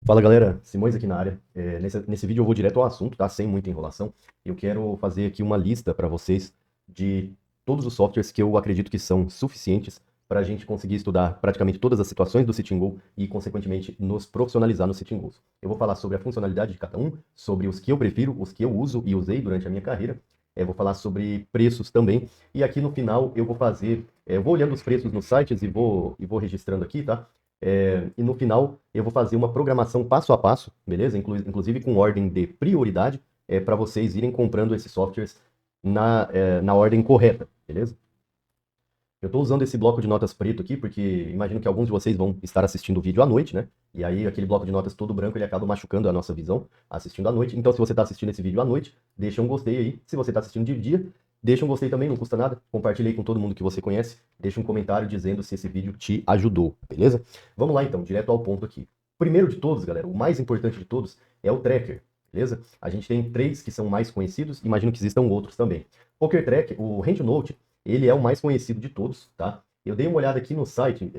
Fala galera, Simões aqui na área. Nesse vídeo eu vou direto ao assunto, tá? Sem muita enrolação. Eu quero fazer aqui uma lista para vocês de todos os softwares que eu acredito que são suficientes para a gente conseguir estudar praticamente todas as situações do Sitting Goal e, consequentemente, nos profissionalizar no Sitting Goals. Eu vou falar sobre a funcionalidade de cada um, sobre os que eu prefiro, os que eu uso e usei durante a minha carreira. Vou falar sobre preços também. E aqui no final eu vou fazer, eu vou olhando os preços nos sites e vou registrando aqui, tá? E no final eu vou fazer uma programação passo a passo, beleza? Inclusive com ordem de prioridade, para vocês irem comprando esses softwares na ordem correta, beleza? Eu estou usando esse bloco de notas preto aqui porque imagino que alguns de vocês vão estar assistindo o vídeo à noite, né? E aí aquele bloco de notas todo branco ele acaba machucando a nossa visão assistindo à noite. Então se você está assistindo esse vídeo à noite, deixa um gostei aí. Se você está assistindo de dia, deixa um gostei também, não custa nada. Compartilhe aí com todo mundo que você conhece. Deixa um comentário dizendo se esse vídeo te ajudou, beleza? Vamos lá então, direto ao ponto aqui. Primeiro de todos, galera, o mais importante de todos é o tracker, beleza? A gente tem três que são mais conhecidos, imagino que existam outros também. Poker Tracker, o HandNote, ele é o mais conhecido de todos, tá? Eu dei uma olhada aqui no site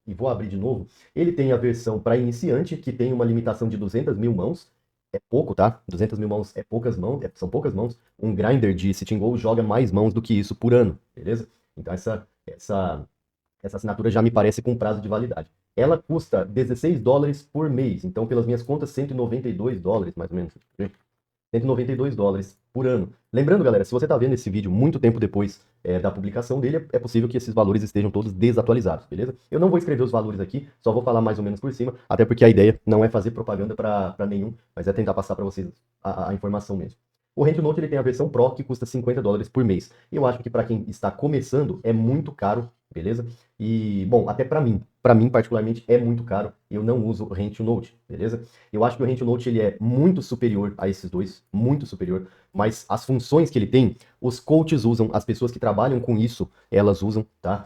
e vou abrir de novo. Ele tem a versão para iniciante, que tem uma limitação de 200 mil mãos. É pouco, tá? 200 mil mãos é poucas mãos, são poucas mãos. Um grinder de Sitting Goal joga mais mãos do que isso por ano, beleza? Então essa assinatura já me parece com prazo de validade. Ela custa 16 dólares por mês, então pelas minhas contas, 192 dólares, mais ou menos. 192 dólares por ano. Lembrando, galera, se você está vendo esse vídeo muito tempo depois da publicação dele, é possível que esses valores estejam todos desatualizados, beleza? Eu não vou escrever os valores aqui, só vou falar mais ou menos por cima, até porque a ideia não é fazer propaganda para nenhum, mas é tentar passar para vocês a informação mesmo. O HandNote ele tem a versão Pro que custa 50 dólares por mês. E eu acho que para quem está começando é muito caro, beleza? E, bom, até para mim particularmente é muito caro. Eu não uso o HandNote, beleza? Eu acho que o HandNote ele é muito superior a esses dois, muito superior, mas as funções que ele tem, os coaches usam, as pessoas que trabalham com isso, elas usam, tá?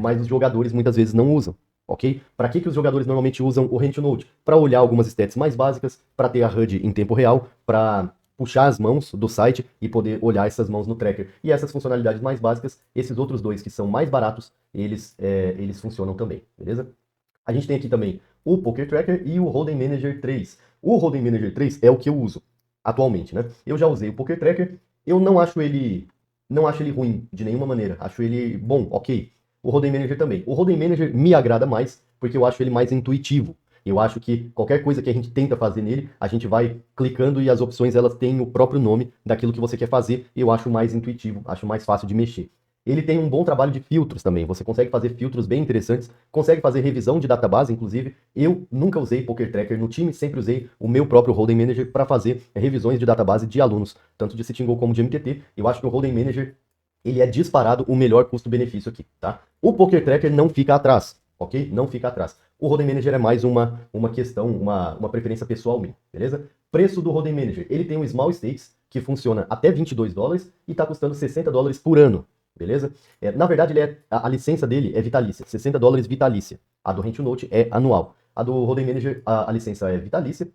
Mas os jogadores muitas vezes não usam. Ok? Para que os jogadores normalmente usam o HandNote? Para olhar algumas stats mais básicas, para ter a HUD em tempo real, para puxar as mãos do site e poder olhar essas mãos no tracker. E essas funcionalidades mais básicas, esses outros dois que são mais baratos, eles funcionam também, beleza? A gente tem aqui também o Poker Tracker e o Hold'em Manager 3. O Hold'em Manager 3 é o que eu uso atualmente, né? Eu já usei o Poker Tracker, eu não acho ele ruim de nenhuma maneira. Acho ele bom, ok. O Hold'em Manager também. O Hold'em Manager me agrada mais porque eu acho ele mais intuitivo. Eu acho que qualquer coisa que a gente tenta fazer nele, a gente vai clicando e as opções elas têm o próprio nome daquilo que você quer fazer. Eu acho mais intuitivo, acho mais fácil de mexer. Ele tem um bom trabalho de filtros também. Você consegue fazer filtros bem interessantes, consegue fazer revisão de database, inclusive. Eu nunca usei Poker Tracker no time, sempre usei o meu próprio Hold'em Manager para fazer revisões de database de alunos, tanto de Sitting Goal como de MTT. Eu acho que o Hold'em Manager ele é disparado o melhor custo-benefício aqui, tá? O Poker Tracker não fica atrás, ok? Não fica atrás. O Hold'em Manager é mais uma questão, uma preferência pessoal minha, beleza? Preço do Hold'em Manager. Ele tem um Small Stakes, que funciona até 22 dólares e está custando 60 dólares por ano, beleza? Na verdade, a licença dele é vitalícia, 60 dólares vitalícia. A do HandNote é anual. A do Hold'em Manager, a licença é vitalícia.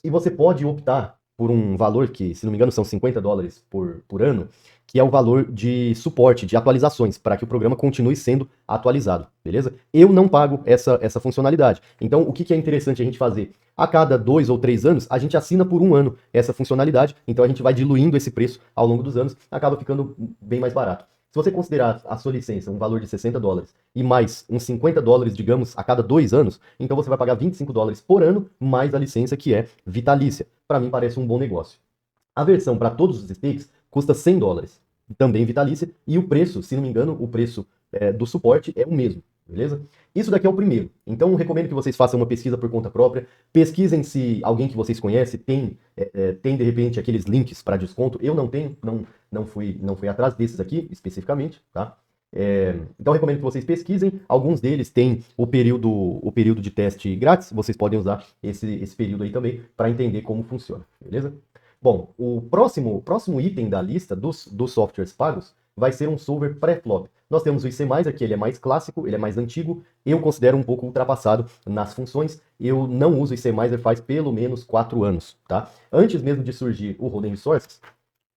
E você pode optar por um valor que, se não me engano, são 50 dólares por ano, que é o valor de suporte, de atualizações, para que o programa continue sendo atualizado, beleza? Eu não pago essa funcionalidade. Então, o que é interessante a gente fazer? A cada 2 ou 3 anos, a gente assina por um ano essa funcionalidade, então a gente vai diluindo esse preço ao longo dos anos, acaba ficando bem mais barato. Se você considerar a sua licença um valor de 60 dólares e mais uns 50 dólares, digamos, a cada 2 anos, então você vai pagar 25 dólares por ano, mais a licença que é vitalícia. Para mim parece um bom negócio. A versão para todos os stakes custa 100 dólares, também vitalícia, e o preço, se não me engano, o preço do suporte é o mesmo, beleza? Isso daqui é o primeiro. Então, recomendo que vocês façam uma pesquisa por conta própria. Pesquisem se alguém que vocês conhecem tem de repente, aqueles links para desconto. Eu não tenho, não fui atrás desses aqui, especificamente, tá? Então, recomendo que vocês pesquisem. Alguns deles têm o período de teste grátis. Vocês podem usar esse período aí também para entender como funciona, beleza? Bom, o próximo item da lista dos softwares pagos vai ser um solver pré-flop. Nós temos o ICMizer, que ele é mais clássico, ele é mais antigo, eu considero um pouco ultrapassado nas funções. Eu não uso o ICMizer faz pelo menos 4 anos, tá? Antes mesmo de surgir o Hold'em Resources,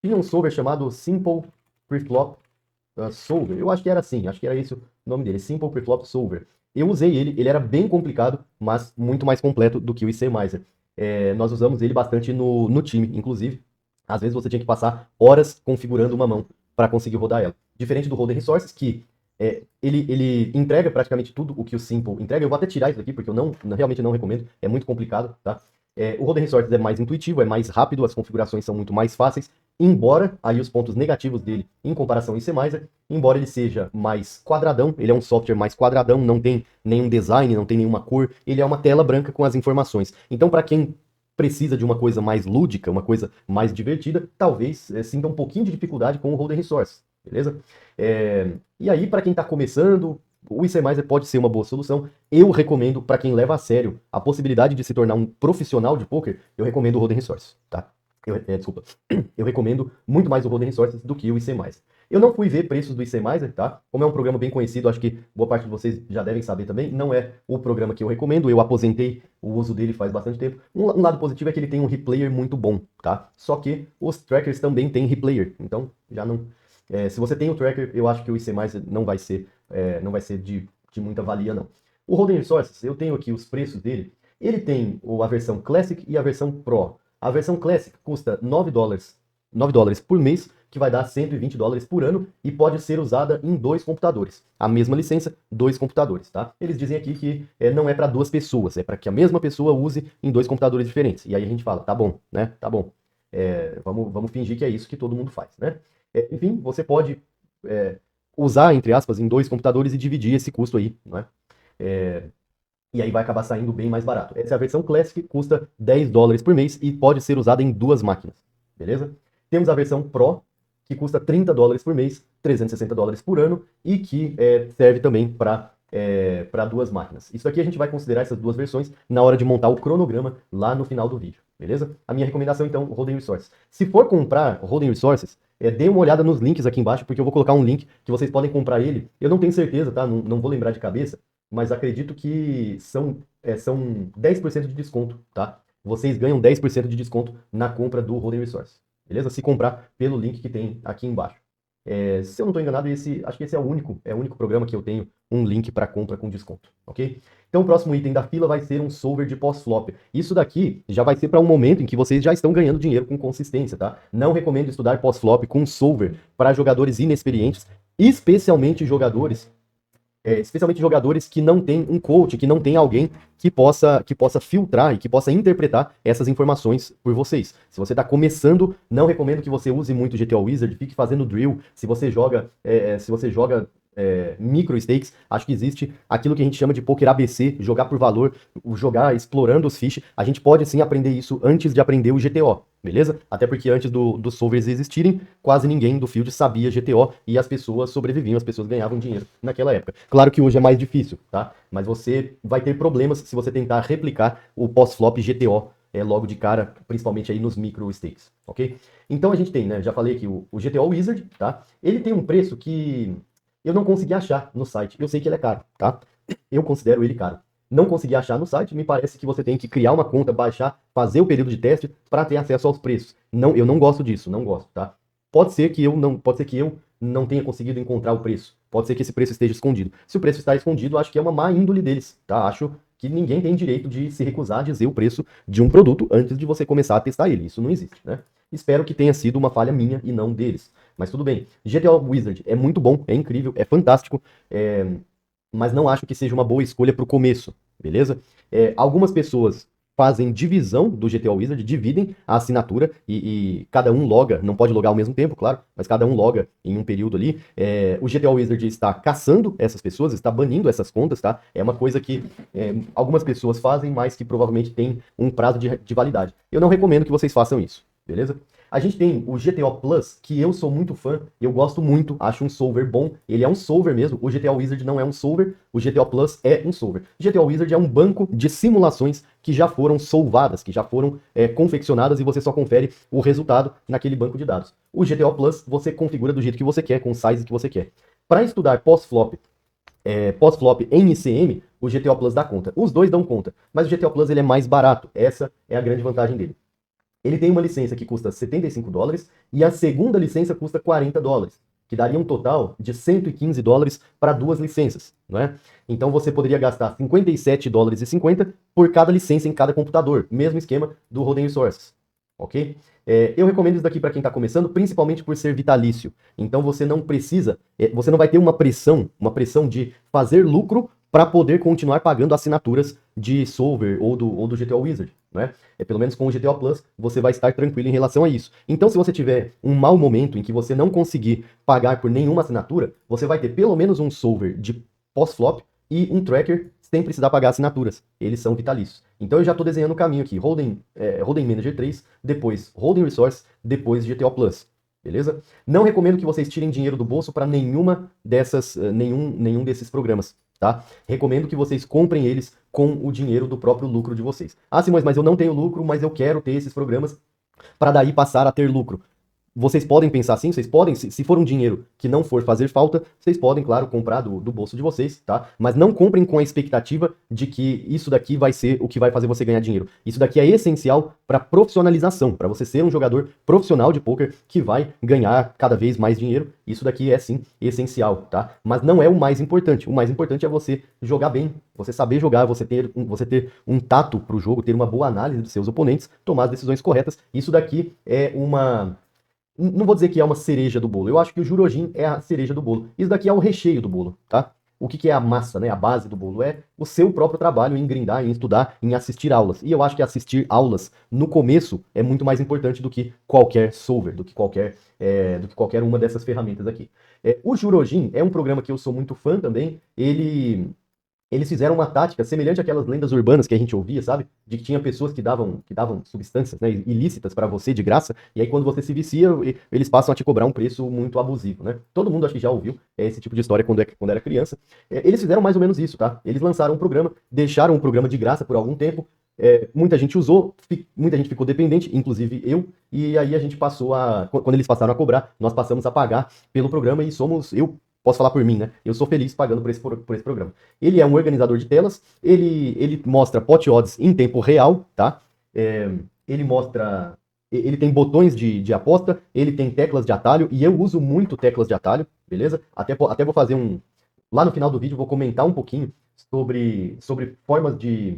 tinha um solver chamado Simple Preflop Solver. Eu acho que era assim, acho que era esse o nome dele, Simple Preflop Solver. Eu usei ele, ele era bem complicado, mas muito mais completo do que o ICMizer. Nós usamos ele bastante no time, inclusive. Às vezes você tinha que passar horas configurando uma mão para conseguir rodar ela. Diferente do Holden Resources, que ele entrega praticamente tudo o que o Simple entrega. Eu vou até tirar isso aqui, porque eu realmente não recomendo, é muito complicado, tá? O Holden Resources é mais intuitivo, é mais rápido, as configurações são muito mais fáceis, embora aí os pontos negativos dele em comparação ao ICMizer, embora ele seja mais quadradão, ele é um software mais quadradão, não tem nenhum design, não tem nenhuma cor, ele é uma tela branca com as informações. Então, para quem precisa de uma coisa mais lúdica, uma coisa mais divertida, talvez sinta um pouquinho de dificuldade com o Holden Resources, beleza? E aí, para quem está começando, o ICMizer pode ser uma boa solução. Eu recomendo, para quem leva a sério a possibilidade de se tornar um profissional de poker, eu recomendo o Holden Resources, tá? Desculpa. Eu recomendo muito mais o Holden Resources do que o ICMizer. Eu não fui ver preços do ICMizer, tá? Como é um programa bem conhecido, acho que boa parte de vocês já devem saber também, não é o programa que eu recomendo, eu aposentei o uso dele faz bastante tempo. Um lado positivo é que ele tem um replayer muito bom, tá? Só que os trackers também têm replayer, então já não... se você tem o tracker, eu acho que o ICMizer não vai ser de muita valia, não. O Holden Resources, eu tenho aqui os preços dele. Ele tem a versão Classic e a versão Pro. A versão Classic custa $9 por mês, que vai dar $120 por ano e pode ser usada em 2 computadores. A mesma licença, 2 computadores, tá? Eles dizem aqui que não é para 2 pessoas, é para que a mesma pessoa use em 2 computadores diferentes. E aí a gente fala, tá bom, né? Tá bom. Vamos fingir que é isso que todo mundo faz, né? Enfim, você pode usar, entre aspas, em 2 computadores e dividir esse custo aí, não é? E aí vai acabar saindo bem mais barato. Essa é a versão Classic, custa $10 por mês e pode ser usada em 2 máquinas, beleza? Temos a versão Pro, que custa $30 por mês, $360 por ano e que serve também para 2 máquinas. Isso aqui a gente vai considerar essas 2 versões na hora de montar o cronograma lá no final do vídeo, beleza? A minha recomendação então, Holden Resources. Se for comprar Holden Resources, dê uma olhada nos links aqui embaixo, porque eu vou colocar um link que vocês podem comprar ele. Eu não tenho certeza, tá? Não vou lembrar de cabeça, mas acredito que são 10% de desconto, tá? Vocês ganham 10% de desconto na compra do Holden Resources, beleza? Se comprar pelo link que tem aqui embaixo. Se eu não estou enganado, acho que esse é o único programa que eu tenho um link para compra com desconto, ok? Então o próximo item da fila vai ser um solver de pós-flop. Isso daqui já vai ser para um momento em que vocês já estão ganhando dinheiro com consistência, tá? Não recomendo estudar pós-flop com solver para jogadores inexperientes, especialmente jogadores que não têm um coach, que não tem alguém que possa filtrar e que possa interpretar essas informações por vocês. Se você está começando, não recomendo que você use muito GTO Wizard, fique fazendo drill. Se você joga micro stakes, acho que existe aquilo que a gente chama de poker ABC, jogar por valor, jogar explorando os fish. A gente pode sim aprender isso antes de aprender o GTO, beleza? Até porque antes dos solvers existirem, quase ninguém do field sabia GTO e as pessoas sobreviviam, as pessoas ganhavam dinheiro naquela época. Claro que hoje é mais difícil, tá? Mas você vai ter problemas se você tentar replicar o pós-flop GTO logo de cara, principalmente aí nos micro stakes, ok? Então a gente tem, né? Já falei aqui o GTO Wizard, tá? Ele tem um preço que eu não consegui achar no site. Eu sei que ele é caro, tá? Eu considero ele caro. Não consegui achar no site, me parece que você tem que criar uma conta, baixar, fazer o período de teste para ter acesso aos preços. Não, eu não gosto disso, não gosto, tá? Pode ser que eu não tenha conseguido encontrar o preço. Pode ser que esse preço esteja escondido. Se o preço está escondido, acho que é uma má índole deles, tá? Acho que ninguém tem direito de se recusar a dizer o preço de um produto antes de você começar a testar ele. Isso não existe, né? Espero que tenha sido uma falha minha e não deles. Mas tudo bem. GTO Wizard é muito bom, é incrível, é fantástico, mas não acho que seja uma boa escolha para o começo, beleza? Algumas pessoas fazem divisão do GTO Wizard, dividem a assinatura e cada um loga, não pode logar ao mesmo tempo, claro, mas cada um loga em um período ali. O GTO Wizard está caçando essas pessoas, está banindo essas contas, tá? É uma coisa que algumas pessoas fazem, mas que provavelmente tem um prazo de validade. Eu não recomendo que vocês façam isso, beleza? A gente tem o GTO Plus, que eu sou muito fã, eu gosto muito, acho um solver bom, ele é um solver mesmo, o GTO Wizard não é um solver, o GTO Plus é um solver. GTO Wizard é um banco de simulações que já foram solvadas, que já foram confeccionadas e você só confere o resultado naquele banco de dados. O GTO Plus você configura do jeito que você quer, com o size que você quer. Para estudar pós-flop em ICM, o GTO Plus dá conta. Os dois dão conta, mas o GTO Plus ele é mais barato, essa é a grande vantagem dele. Ele tem uma licença que custa $75 e a segunda licença custa $40. que daria um total de $115 para 2 licenças, não é? Então você poderia gastar $57,50 por cada licença em cada computador, mesmo esquema do Holding Resources, ok? Eu recomendo isso daqui para quem está começando, principalmente por ser vitalício. Então você não precisa, você não vai ter uma pressão de fazer lucro para poder continuar pagando assinaturas de Solver ou do GTO Wizard, né? Pelo menos com o GTO Plus, você vai estar tranquilo em relação a isso. Então, se você tiver um mau momento em que você não conseguir pagar por nenhuma assinatura, você vai ter pelo menos um Solver de pós-flop e um tracker sem precisar pagar assinaturas. Eles são vitalícios. Então eu já estou desenhando o caminho aqui. Holding Manager 3, depois Holding Resource, depois GTO Plus. Beleza? Não recomendo que vocês tirem dinheiro do bolso para nenhum desses programas, tá? Recomendo que vocês comprem eles com o dinheiro do próprio lucro de vocês. Ah, Simões, mas eu não tenho lucro, mas eu quero ter esses programas para daí passar a ter lucro. Vocês podem pensar assim, vocês podem, se for um dinheiro que não for fazer falta, vocês podem, claro, comprar do bolso de vocês, tá? Mas não comprem com a expectativa de que isso daqui vai ser o que vai fazer você ganhar dinheiro. Isso daqui é essencial para profissionalização, para você ser um jogador profissional de poker que vai ganhar cada vez mais dinheiro. Isso daqui é sim essencial, tá? Mas não é o mais importante. O mais importante é você jogar bem, você saber jogar, você ter um tato para o jogo, ter uma boa análise dos seus oponentes, tomar as decisões corretas. Isso daqui é uma... Não vou dizer que é uma cereja do bolo. Eu acho que o Jurojin é a cereja do bolo. Isso daqui é o recheio do bolo, tá? O que é a massa, né? A base do bolo é o seu próprio trabalho em grindar, em estudar, em assistir aulas. E eu acho que assistir aulas no começo é muito mais importante do que qualquer solver, do que qualquer uma dessas ferramentas aqui. O Jurojin é um programa que eu sou muito fã também. Eles fizeram uma tática semelhante àquelas lendas urbanas que a gente ouvia, sabe? De que tinha pessoas que davam substâncias, né, ilícitas para você de graça, e aí quando você se vicia, eles passam a te cobrar um preço muito abusivo, né? Todo mundo acho que já ouviu esse tipo de história quando era criança. Eles fizeram mais ou menos isso, tá? Eles lançaram um programa, deixaram o programa de graça por algum tempo, muita gente usou, muita gente ficou dependente, inclusive eu, e aí a gente passou quando eles passaram a cobrar, nós passamos a pagar pelo programa e eu posso falar por mim, né? Eu sou feliz pagando por esse programa. Ele é um organizador de telas, ele mostra pot odds em tempo real, tá? Ele tem botões de aposta, ele tem teclas de atalho, e eu uso muito teclas de atalho, beleza? Até vou fazer lá no final do vídeo, vou comentar um pouquinho sobre formas de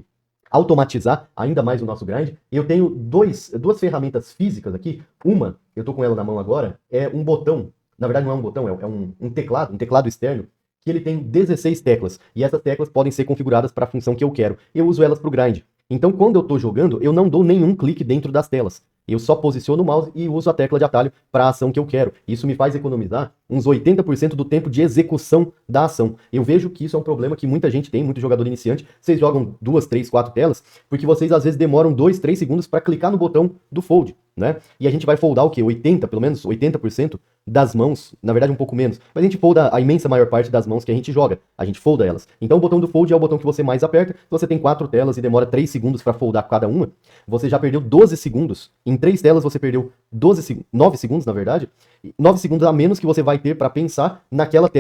automatizar ainda mais o nosso grind. Eu tenho duas ferramentas físicas aqui. Uma, eu tô com ela na mão agora, é um botão. Na verdade não é um botão, é um teclado externo, que ele tem 16 teclas, e essas teclas podem ser configuradas para a função que eu quero. Eu uso elas para o grind. Então, quando eu estou jogando, eu não dou nenhum clique dentro das telas. Eu só posiciono o mouse e uso a tecla de atalho para a ação que eu quero. Isso me faz economizar uns 80% do tempo de execução da ação. Eu vejo que isso é um problema que muita gente tem, muito jogador iniciante. Vocês jogam 2, 3, 4 telas, porque vocês às vezes demoram 2, 3 segundos para clicar no botão do fold, né? E a gente vai foldar o quê? Pelo menos 80% das mãos, na verdade um pouco menos, mas a gente folda a imensa maior parte das mãos que a gente joga, a gente folda elas. Então o botão do fold é o botão que você mais aperta. Se você tem 4 telas e demora 3 segundos para foldar cada uma, você já perdeu 12 segundos. Em 3 telas você perdeu 9 segundos, na verdade, 9 segundos a menos que você vai ter para pensar naquela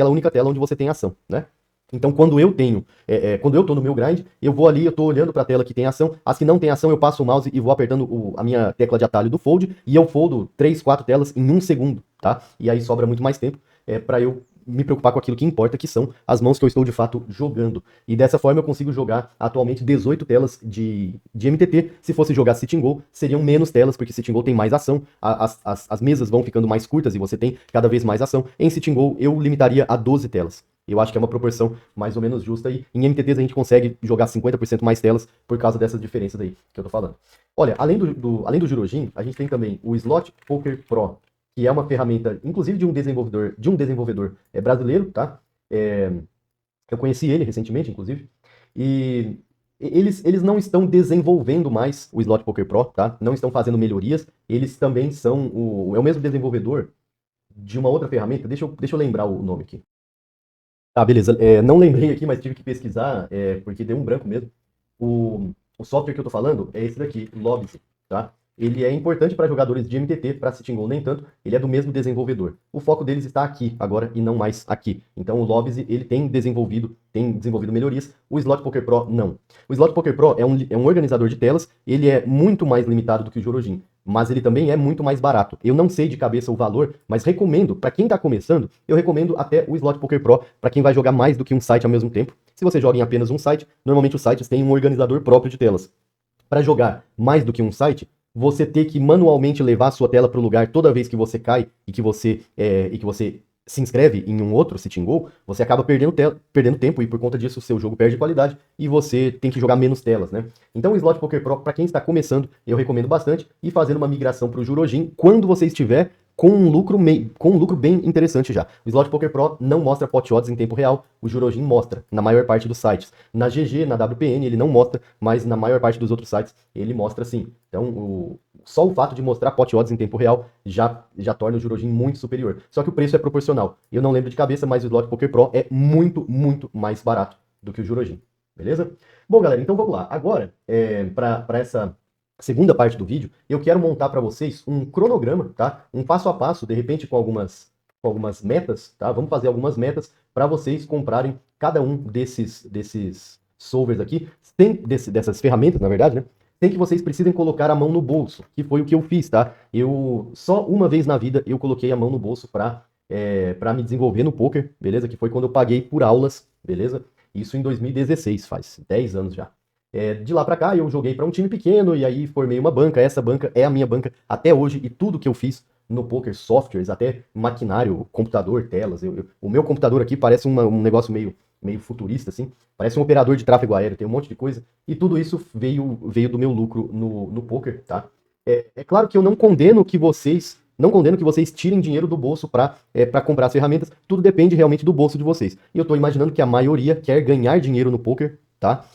única tela onde você tem ação, né? Então, quando eu tô no meu grind, eu vou ali, eu tô olhando para a tela que tem ação. As que não tem ação, eu passo o mouse e vou apertando a minha tecla de atalho do fold, e eu foldo 3, 4 telas em 1 segundo, tá? E aí sobra muito mais tempo para eu me preocupar com aquilo que importa, que são as mãos que eu estou de fato jogando. E dessa forma eu consigo jogar atualmente 18 telas de MTT. Se fosse jogar Sitting Go, seriam menos telas, porque Sitting Go tem mais ação, as mesas vão ficando mais curtas e você tem cada vez mais ação. Em Sitting Go eu limitaria a 12 telas. Eu acho que é uma proporção mais ou menos justa, e em MTTs a gente consegue jogar 50% mais telas por causa dessas diferenças aí que eu tô falando. Olha, além do Jurojin, a gente tem também o Slot Poker Pro, que é uma ferramenta, inclusive de um desenvolvedor brasileiro, tá? Eu conheci ele recentemente, inclusive, e eles não estão desenvolvendo mais o Slot Poker Pro, tá? Não estão fazendo melhorias, eles também são é o mesmo desenvolvedor de uma outra ferramenta, deixa eu lembrar o nome aqui. Tá, beleza. Não lembrei aqui, mas tive que pesquisar, porque deu um branco mesmo. O software que eu tô falando é esse daqui, Lobby, tá? Ele é importante para jogadores de MTT, para Sitting Go nem tanto, ele é do mesmo desenvolvedor. O foco deles está aqui agora e não mais aqui. Então o Lobby, ele tem desenvolvido melhorias, o Slot Poker Pro não. O Slot Poker Pro é um organizador de telas, ele é muito mais limitado do que o Jurojin. mas ele também é muito mais barato. Eu não sei de cabeça o valor, mas recomendo, para quem está começando, eu recomendo até o Slot Poker Pro, para quem vai jogar mais do que um site ao mesmo tempo. Se você joga em apenas um site, normalmente os sites têm um organizador próprio de telas. Para jogar mais do que um site, você ter que manualmente levar a sua tela para o lugar toda vez que você cai e que você se inscreve em um outro Sitting Go, você acaba perdendo tempo e por conta disso o seu jogo perde qualidade e você tem que jogar menos telas, né? Então o Slot Poker Pro, para quem está começando, eu recomendo bastante e fazendo uma migração para o Jurojin quando você estiver com um lucro bem interessante já. O Slot Poker Pro não mostra pot odds em tempo real, o Jurojin mostra na maior parte dos sites. Na GG, na WPN ele não mostra, mas na maior parte dos outros sites ele mostra sim. Então só o fato de mostrar pot odds em tempo real já torna o Jurojin muito superior. Só que o preço é proporcional. Eu não lembro de cabeça, mas o Slot Poker Pro é muito, muito mais barato do que o Jurojin. Beleza? Bom, galera, então vamos lá. Agora, para essa segunda parte do vídeo, eu quero montar para vocês um cronograma, tá? Um passo a passo, de repente com algumas metas, tá? Vamos fazer algumas metas para vocês comprarem cada um desses solvers aqui, dessas ferramentas, na verdade, né? Sem que vocês precisem colocar a mão no bolso, que foi o que eu fiz, tá? Eu, só uma vez na vida, eu coloquei a mão no bolso para me desenvolver no poker, beleza? Que foi quando eu paguei por aulas, beleza? Isso em 2016, faz 10 anos já. De lá pra cá eu joguei para um time pequeno e aí formei uma banca. Essa banca é a minha banca até hoje e tudo que eu fiz no poker, softwares, até maquinário, computador, telas. O meu computador aqui parece um negócio meio futurista, assim. Parece um operador de tráfego aéreo, tem um monte de coisa. E tudo isso veio do meu lucro no poker, tá? É claro que eu não condeno que vocês tirem dinheiro do bolso para comprar as ferramentas. Tudo depende realmente do bolso de vocês. E eu estou imaginando que a maioria quer ganhar dinheiro no poker, tá?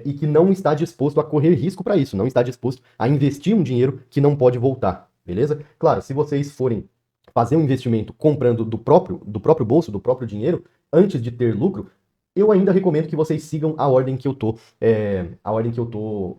E que não está disposto a correr risco para isso, não está disposto a investir um dinheiro que não pode voltar, beleza? Claro, se vocês forem fazer um investimento comprando do próprio bolso, do próprio dinheiro, antes de ter lucro, eu ainda recomendo que vocês sigam a ordem que eu tô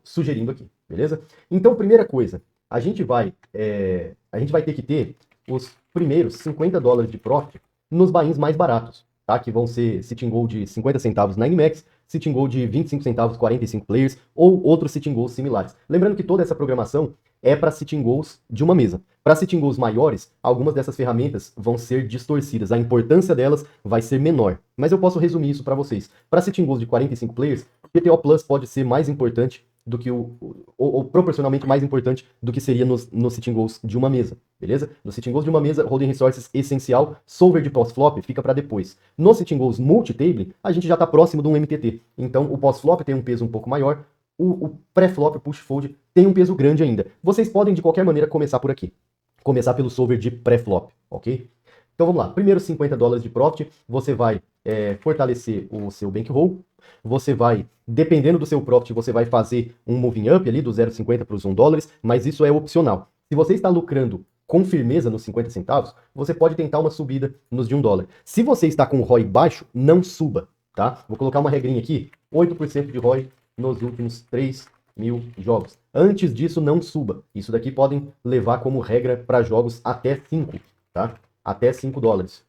sugerindo aqui, beleza? Então, primeira coisa, a gente vai ter que ter os primeiros $50 de profit nos buy-ins mais baratos, tá? Que vão ser Sitting Go de 50 centavos na INMAX, Sitting Go de 25 centavos, 45 players, ou outros Sitting Goals similares. Lembrando que toda essa programação é para Sitting Goals de uma mesa. Para Sitting Goals maiores, algumas dessas ferramentas vão ser distorcidas, a importância delas vai ser menor. Mas eu posso resumir isso para vocês. Para Sitting Goals de 45 players, o GTO Plus pode ser mais importante do que ou proporcionalmente mais importante do que seria nos Sitting Goals de uma mesa, beleza? Nos Sitting Goals de uma mesa, Holding Resources essencial, solver de pós-flop fica para depois. Nos Sitting Goals multi-table, a gente já está próximo de um MTT, então o pós-flop tem um peso um pouco maior, o pré-flop, push-fold, tem um peso grande ainda. Vocês podem, de qualquer maneira, começar por aqui. Começar pelo solver de pré-flop, ok? Então vamos lá, primeiro $50 de profit, você vai fortalecer o seu bankroll, você vai, dependendo do seu profit, você vai fazer um moving up ali do 0,50 para os $1, mas isso é opcional. Se você está lucrando com firmeza nos 50 centavos, você pode tentar uma subida nos de $1. Se você está com o ROI baixo, não suba, tá? Vou colocar uma regrinha aqui, 8% de ROI nos últimos 3.000 jogos. Antes disso, não suba. Isso daqui podem levar como regra para jogos até 5, tá? Até $5.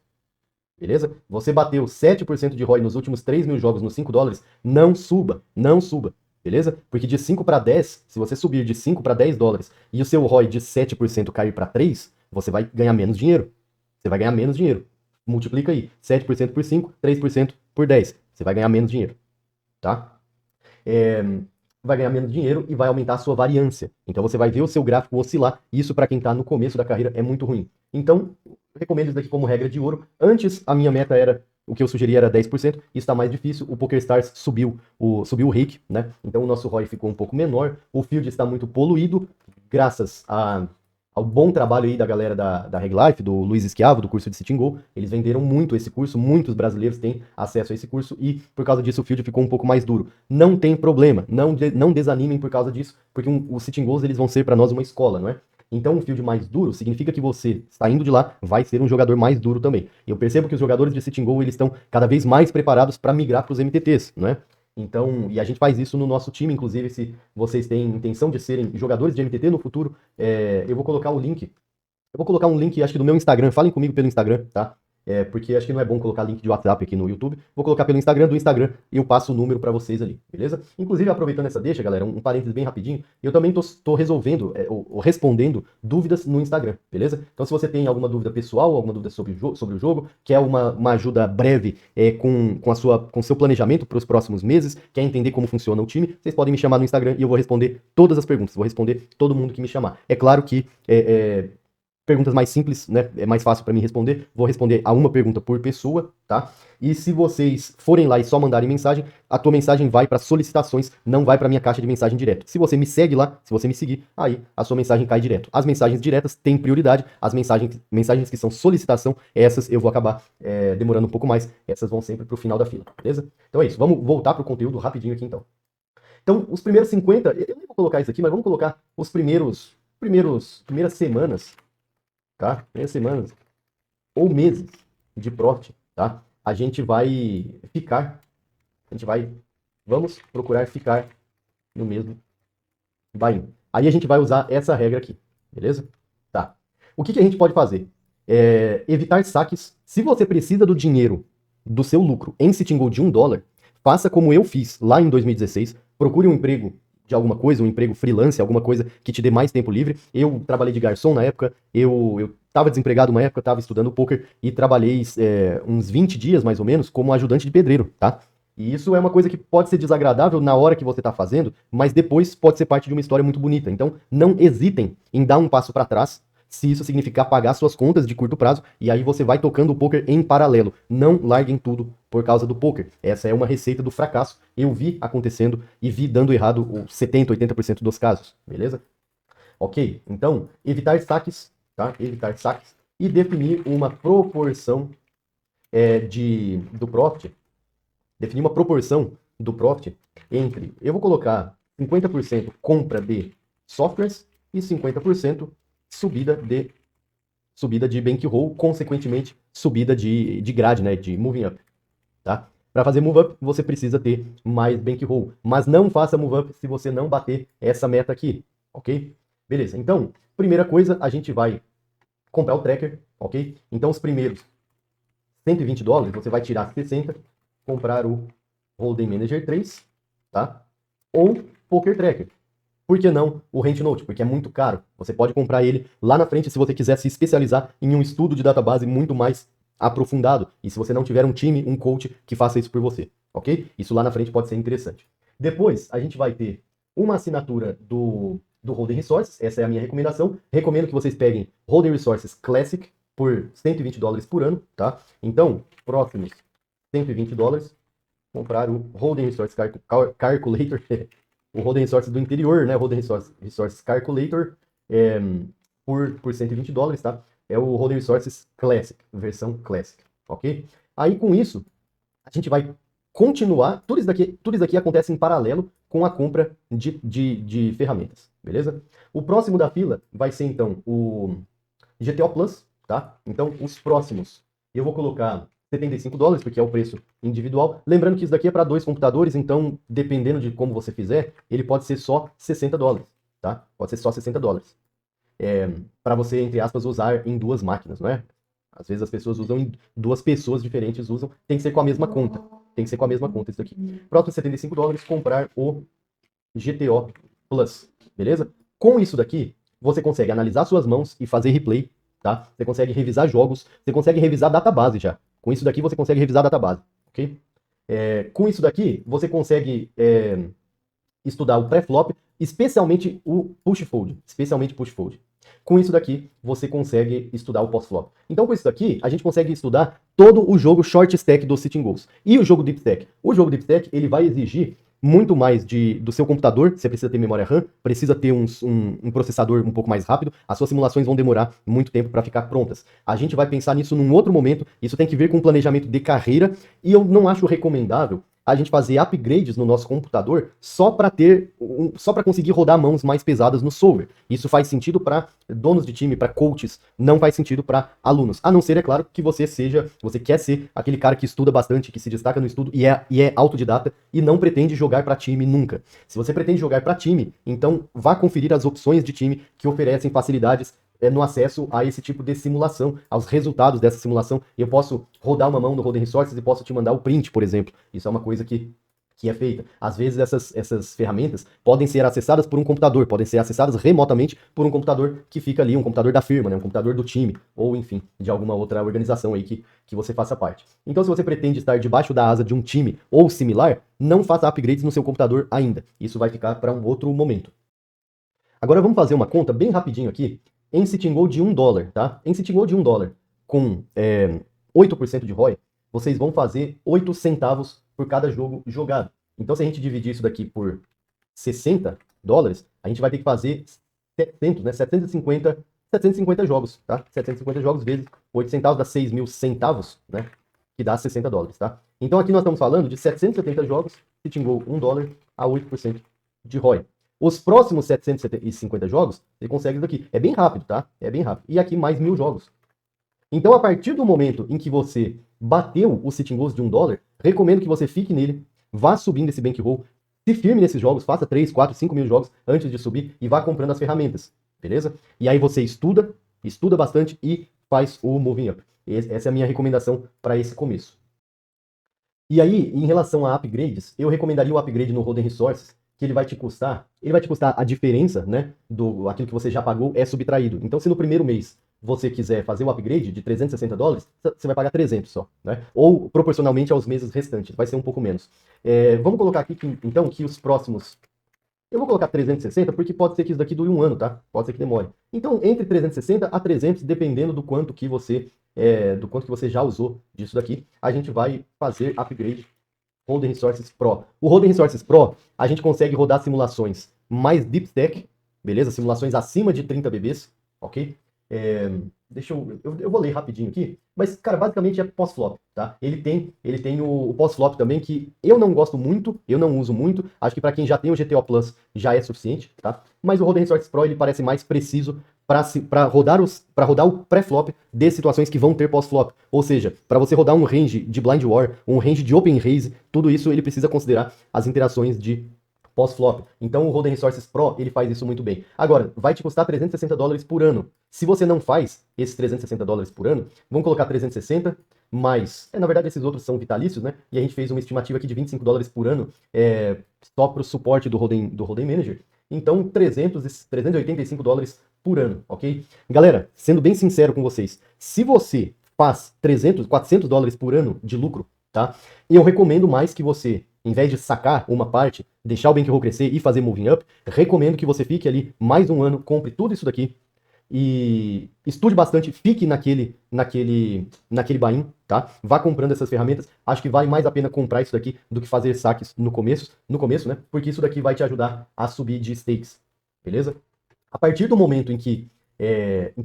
Beleza? Você bateu 7% de ROI nos últimos 3.000 jogos nos $5, não suba, não suba. Beleza? Porque de 5 para 10, se você subir de 5 para $10 e o seu ROI de 7% cair para 3, você vai ganhar menos dinheiro. Você vai ganhar menos dinheiro. Multiplica aí. 7% por 5, 3% por 10. Você vai ganhar menos dinheiro. Tá? Vai ganhar menos dinheiro e vai aumentar a sua variância. Então você vai ver o seu gráfico oscilar. Isso para quem está no começo da carreira é muito ruim. Então, recomendo isso daqui como regra de ouro. Antes, a minha meta era, o que eu sugeri era 10%. Isso está mais difícil. O PokerStars subiu o rake, né? Então o nosso ROI ficou um pouco menor. O field está muito poluído, graças ao bom trabalho aí da galera da Reg Life, do Luiz Esquiavo, do curso de Sitting Go. Eles venderam muito esse curso, muitos brasileiros têm acesso a esse curso e por causa disso o field ficou um pouco mais duro. Não tem problema, não desanimem por causa disso, porque os Sitting Goals eles vão ser para nós uma escola, não é? Então um field mais duro significa que você, saindo de lá, vai ser um jogador mais duro também. Eu percebo que os jogadores de Sitting Go eles estão cada vez mais preparados para migrar para os MTTs, não é? Então, e a gente faz isso no nosso time, inclusive, se vocês têm intenção de serem jogadores de MTT no futuro, eu vou colocar o link. Eu vou colocar um link, acho que do meu Instagram, falem comigo pelo Instagram, tá? porque acho que não é bom colocar link de WhatsApp aqui no YouTube. Vou colocar pelo Instagram, do Instagram eu passo o número para vocês ali, beleza? Inclusive, aproveitando essa deixa, galera, um parênteses bem rapidinho, eu também tô resolvendo, ou respondendo dúvidas no Instagram, beleza? Então, se você tem alguma dúvida pessoal, alguma dúvida sobre o jogo, quer uma ajuda breve com o seu planejamento para os próximos meses, quer entender como funciona o time, vocês podem me chamar no Instagram e eu vou responder todas as perguntas, vou responder todo mundo que me chamar. É claro que perguntas mais simples, né? É mais fácil para mim responder. Vou responder a uma pergunta por pessoa, tá? E se vocês forem lá e só mandarem mensagem, a tua mensagem vai para solicitações, não vai para minha caixa de mensagem direto. Se você me segue lá, se você me seguir, aí a sua mensagem cai direto. As mensagens diretas têm prioridade, as mensagens que são solicitação, essas eu vou acabar demorando um pouco mais, essas vão sempre pro final da fila, beleza? Então é isso, vamos voltar pro conteúdo rapidinho aqui então. Então, os primeiros 50, eu nem vou colocar isso aqui, mas vamos colocar os primeiras semanas, tá? Primeiras semanas ou meses de profit, tá? Vamos procurar ficar no mesmo buy-in. Aí a gente vai usar essa regra aqui, beleza? Tá. O que a gente pode fazer? Evitar saques. Se você precisa do dinheiro do seu lucro em Sitting Gold de $1, faça como eu fiz lá em 2016, procure um emprego de alguma coisa, um emprego freelance, alguma coisa que te dê mais tempo livre. Eu trabalhei de garçom na época, eu estava desempregado uma época, estava estudando poker e trabalhei uns 20 dias mais ou menos como ajudante de pedreiro, tá? E isso é uma coisa que pode ser desagradável na hora que você está fazendo, mas depois pode ser parte de uma história muito bonita. Então, não hesitem em dar um passo para trás, se isso significar pagar suas contas de curto prazo, e aí você vai tocando o poker em paralelo. Não larguem tudo por causa do poker. Essa é uma receita do fracasso. Eu vi acontecendo e vi dando errado 70, 80% dos casos, beleza? Ok, então, evitar saques, tá? Evitar saques e definir uma proporção do profit. Definir uma proporção do profit entre, eu vou colocar 50% compra de softwares e 50% subida de bankroll, consequentemente subida de grade, né, de moving up, tá? Para fazer move up, você precisa ter mais bankroll, mas não faça move up se você não bater essa meta aqui, ok? Beleza, então, primeira coisa, a gente vai comprar o tracker, ok? Então, os primeiros $120, você vai tirar 60, comprar o Hold'em Manager 3, tá? Ou Poker Tracker. Por que não o Rent Note? Porque é muito caro. Você pode comprar ele lá na frente se você quiser se especializar em um estudo de database muito mais aprofundado. E se você não tiver um time, um coach que faça isso por você, ok? Isso lá na frente pode ser interessante. Depois, a gente vai ter uma assinatura do Hold'em Resources. Essa é a minha recomendação. Recomendo que vocês peguem Hold'em Resources Classic por $120 por ano, tá? Então, próximos $120, comprar o Hold'em Resources Calculator, o Hold'em Resources do interior, né? Hold'em Resources Calculator por $120, tá? É o Hold'em Resources Classic, versão Classic, ok? Aí com isso, a gente vai continuar, tudo isso daqui acontece em paralelo com a compra de ferramentas, beleza? O próximo da fila vai ser então o GTO Plus, tá? Então os próximos, eu vou colocar $75, porque é o preço individual. Lembrando que isso daqui é para 2 computadores, então, dependendo de como você fizer, ele pode ser só $60, tá? Pode ser só $60. Para você, entre aspas, usar em 2 máquinas, não é? Às vezes as pessoas usam em 2 pessoas diferentes, tem que ser com a mesma conta. Tem que ser com a mesma conta isso daqui. Próximo $75, comprar o GTO Plus, beleza? Com isso daqui, você consegue analisar suas mãos e fazer replay, tá? Você consegue revisar jogos, você consegue revisar database já. Com isso daqui você consegue revisar a database, ok? Com isso daqui você consegue estudar o pré-flop, especialmente o push-fold. Com isso daqui você consegue estudar o pós-flop. Então com isso daqui a gente consegue estudar todo o jogo short stack do Sitting Goals. E o jogo deep stack? O jogo deep stack ele vai exigir muito mais do seu computador, você precisa ter memória RAM, precisa ter um processador um pouco mais rápido, as suas simulações vão demorar muito tempo para ficar prontas. A gente vai pensar nisso num outro momento, isso tem que ver com um planejamento de carreira, e eu não acho recomendável a gente fazer upgrades no nosso computador só para conseguir rodar mãos mais pesadas no solver. Isso faz sentido para donos de time, para coaches, não faz sentido para alunos. A não ser, é claro, que você quer ser aquele cara que estuda bastante, que se destaca no estudo e é autodidata e não pretende jogar para time nunca. Se você pretende jogar para time, então vá conferir as opções de time que oferecem facilidades no acesso a esse tipo de simulação, aos resultados dessa simulação. Eu posso rodar uma mão no Holding Resources e posso te mandar o print, por exemplo. Isso é uma coisa que é feita. Às vezes essas ferramentas podem ser acessadas por um computador, podem ser acessadas remotamente por um computador que fica ali, um computador da firma, né, um computador do time, ou enfim, de alguma outra organização aí que você faça parte. Então, se você pretende estar debaixo da asa de um time ou similar, não faça upgrades no seu computador ainda. Isso vai ficar para um outro momento. Agora vamos fazer uma conta bem rapidinho aqui, em Sitting Gold de $1, tá? Em Sitting Gold de $1, com 8% de ROI, vocês vão fazer 8 centavos por cada jogo jogado. Então, se a gente dividir isso daqui por $60, a gente vai ter que fazer 700, né? 750 jogos, tá? 750 jogos vezes 8 centavos dá 6 mil centavos, né? Que dá $60, tá? Então, aqui nós estamos falando de 770 jogos, Sitting Gold $1 a 8% de ROI. Os próximos 750 jogos, você consegue isso daqui. É bem rápido, tá? É bem rápido. E aqui mais 1000 jogos. Então, a partir do momento em que você bateu o Sitting Goals de $1, recomendo que você fique nele, vá subindo esse bankroll, se firme nesses jogos, faça 3, 4, 5 mil jogos antes de subir e vá comprando as ferramentas, beleza? E aí você estuda bastante e faz o Moving Up. Essa é a minha recomendação para esse começo. E aí, em relação a upgrades, eu recomendaria o upgrade no Holding Resources, que ele vai te custar a diferença, né, aquilo que você já pagou é subtraído. Então, se no primeiro mês você quiser fazer o upgrade de $360, você vai pagar 300 só, né? Ou proporcionalmente aos meses restantes, vai ser um pouco menos. Vamos colocar aqui, então, que os próximos... Eu vou colocar 360 porque pode ser que isso daqui dure um ano, tá? Pode ser que demore. Então, entre 360 a 300, dependendo do quanto que você já usou disso daqui, a gente vai fazer upgrade Holding Resources Pro. O Holding Resources Pro, a gente consegue rodar simulações mais deep stack, beleza? Simulações acima de 30 BBs, ok? Eu vou ler rapidinho aqui, mas, cara, basicamente é pós-flop, tá? Ele tem o pós-flop também, que eu não gosto muito, eu não uso muito, acho que para quem já tem o GTO Plus já é suficiente, tá? Mas o Holding Resources Pro, ele parece mais preciso para rodar o pré-flop de situações que vão ter pós-flop. Ou seja, para você rodar um range de Blind War, um range de Open Raise, tudo isso ele precisa considerar as interações de pós-flop. Então o Holding Resources Pro, ele faz isso muito bem. Agora, vai te custar $360 por ano. Se você não faz esses $360 por ano, vamos colocar 360, mas, na verdade esses outros são vitalícios, né? E a gente fez uma estimativa aqui de $25 por ano, só para o suporte do Holding Manager. Então, $385 por ano, ok? Galera, sendo bem sincero com vocês, se você faz $400 por ano de lucro, tá? Eu recomendo mais que você, em vez de sacar uma parte, deixar o bankroll crescer e fazer moving up, recomendo que você fique ali mais um ano, compre tudo isso daqui e estude bastante, fique naquele buy-in, tá? Vá comprando essas ferramentas. Acho que vale mais a pena comprar isso daqui do que fazer saques no começo, né? Porque isso daqui vai te ajudar a subir de stakes, beleza? A partir do momento em que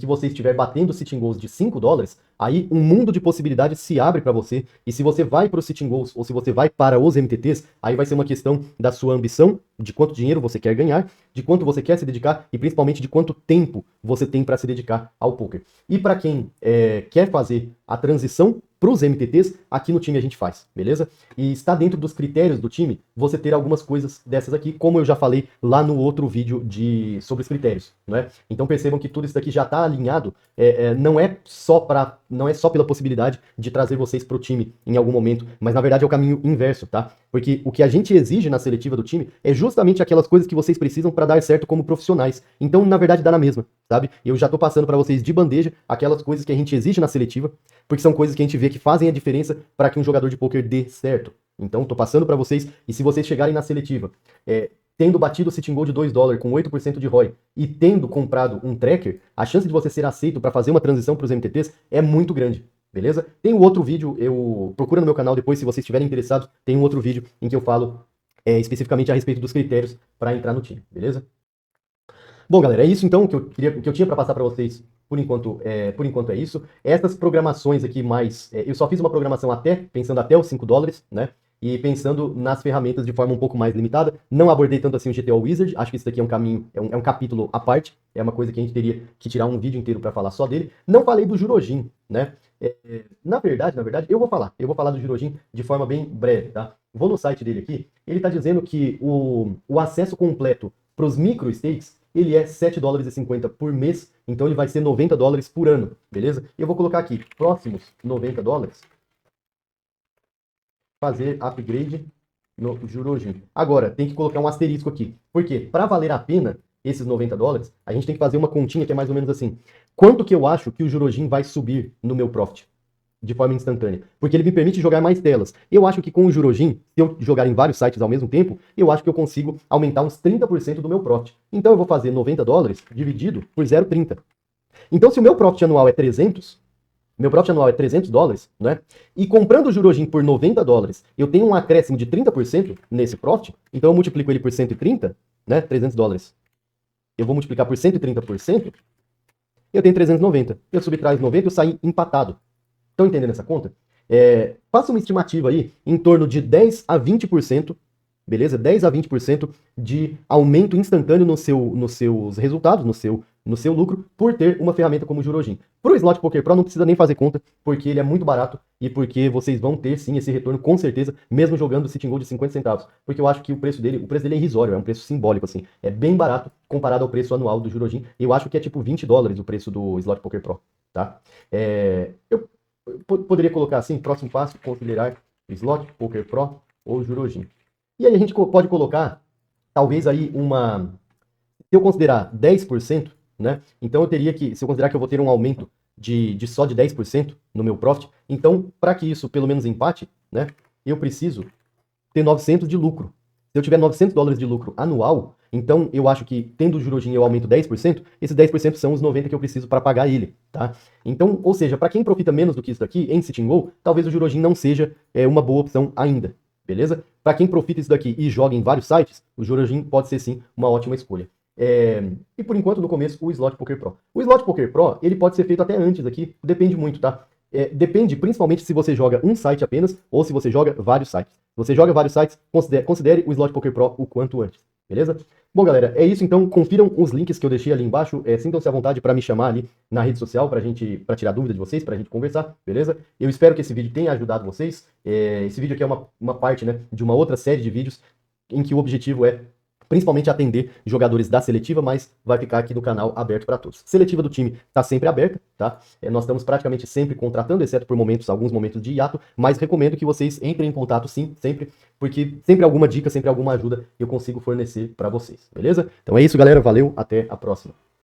você estiver batendo Sitting Goals de $5, aí um mundo de possibilidades se abre para você, e se você vai para os Sitting Goals ou se você vai para os MTTs, aí vai ser uma questão da sua ambição, de quanto dinheiro você quer ganhar, de quanto você quer se dedicar e principalmente de quanto tempo você tem para se dedicar ao poker. E para quem quer fazer a transição para os MTTs, aqui no time a gente faz, beleza? E está dentro dos critérios do time você ter algumas coisas dessas aqui, como eu já falei lá no outro vídeo sobre os critérios, não é? Então percebam que tudo isso daqui já está alinhado, não é só pela possibilidade de trazer vocês para o time em algum momento, mas na verdade é o caminho inverso, tá? Porque o que a gente exige na seletiva do time é justamente aquelas coisas que vocês precisam para dar certo como profissionais. Então, na verdade, dá na mesma, sabe? Eu já tô passando para vocês de bandeja aquelas coisas que a gente exige na seletiva, porque são coisas que a gente vê que fazem a diferença para que um jogador de poker dê certo. Então, tô passando para vocês, e se vocês chegarem na seletiva, tendo batido o Sitting Goal de $2 com 8% de ROI e tendo comprado um tracker, a chance de você ser aceito para fazer uma transição para os MTTs é muito grande. Beleza? Tem um outro vídeo, procura no meu canal depois, se vocês estiverem interessados, tem um outro vídeo em que eu falo especificamente a respeito dos critérios para entrar no time, beleza? Bom, galera, é isso então que eu tinha para passar para vocês por enquanto é isso. Essas programações aqui eu só fiz uma programação pensando até os $5, né? E pensando nas ferramentas de forma um pouco mais limitada. Não abordei tanto assim o GTO Wizard, acho que isso daqui é um caminho, é um capítulo à parte, é uma coisa que a gente teria que tirar um vídeo inteiro para falar só dele. Não falei do Girojin, né? Na verdade, eu vou falar do Girojin de forma bem breve, tá? Vou no site dele aqui, ele está dizendo que o acesso completo para os micro stakes ele é 7 dólares e 50 por mês, então ele vai ser 90 dólares por ano, beleza? E eu vou colocar aqui, próximos 90 dólares, fazer upgrade no Jurojin. Agora, tem que colocar um asterisco aqui, porque para valer a pena esses 90 dólares, a gente tem que fazer uma continha que é mais ou menos assim. Quanto que eu acho que o Jurojin vai subir no meu profit? De forma instantânea, porque ele me permite jogar mais telas. Eu acho que com o Jurojin, se eu jogar em vários sites ao mesmo tempo, eu acho que eu consigo aumentar uns 30% do meu profit. Então eu vou fazer 90 dólares dividido por 0,30. Então se o meu profit anual é 300, meu profit anual é 300 dólares, né? E comprando o Jurojin por 90 dólares, eu tenho um acréscimo de 30% nesse profit, então eu multiplico ele por 130, né? 300 dólares. Eu vou multiplicar por 130%, eu tenho 390. Eu subtraio 90 e eu saio empatado. Estão entendendo essa conta? Faça uma estimativa aí em torno de 10 a 20%, beleza? 10 a 20% de aumento instantâneo nos seus resultados, no seu lucro, por ter uma ferramenta como o Jurojin. Para o Slot Poker Pro não precisa nem fazer conta, porque ele é muito barato e porque vocês vão ter sim esse retorno com certeza, mesmo jogando o Sitting Gold de 50 centavos. Porque eu acho que o preço dele é irrisório, é um preço simbólico, assim. É bem barato comparado ao preço anual do Jurojin. Eu acho que é tipo 20 dólares o preço do Slot Poker Pro, tá? Eu poderia colocar assim, próximo passo, considerar Slot Poker Pro ou Jurojin. E aí a gente pode colocar, talvez aí se eu considerar 10%, né? Então eu teria que, se eu considerar que eu vou ter um aumento de só de 10% no meu profit, então para que isso pelo menos empate, né? Eu preciso ter 900 de lucro. Se eu tiver 900 dólares de lucro anual, então eu acho que tendo o Jurojin eu aumento 10%, esses 10% são os 90 que eu preciso para pagar ele, tá? Então, ou seja, para quem profita menos do que isso daqui em Sitting Go, talvez o Jurojin não seja uma boa opção ainda, beleza? Para quem profita isso daqui e joga em vários sites, o Jurojin pode ser sim uma ótima escolha. E por enquanto, no começo, o Slot Poker Pro. O Slot Poker Pro, ele pode ser feito até antes aqui, depende muito, tá? Depende principalmente se você joga um site apenas ou se você joga vários sites. Se você joga vários sites, considere o Slot Poker Pro o quanto antes, beleza? Bom, galera, é isso então. Confiram os links que eu deixei ali embaixo. Sintam-se à vontade para me chamar ali na rede social para tirar dúvida de vocês, para a gente conversar, beleza? Eu espero que esse vídeo tenha ajudado vocês. Esse vídeo aqui é uma parte, né, de uma outra série de vídeos em que o objetivo é principalmente atender jogadores da seletiva, mas vai ficar aqui no canal aberto para todos. Seletiva do time está sempre aberta, tá? Nós estamos praticamente sempre contratando, exceto por alguns momentos de hiato, mas recomendo que vocês entrem em contato sim, sempre, porque sempre alguma dica, sempre alguma ajuda eu consigo fornecer para vocês, beleza? Então é isso, galera, valeu, até a próxima.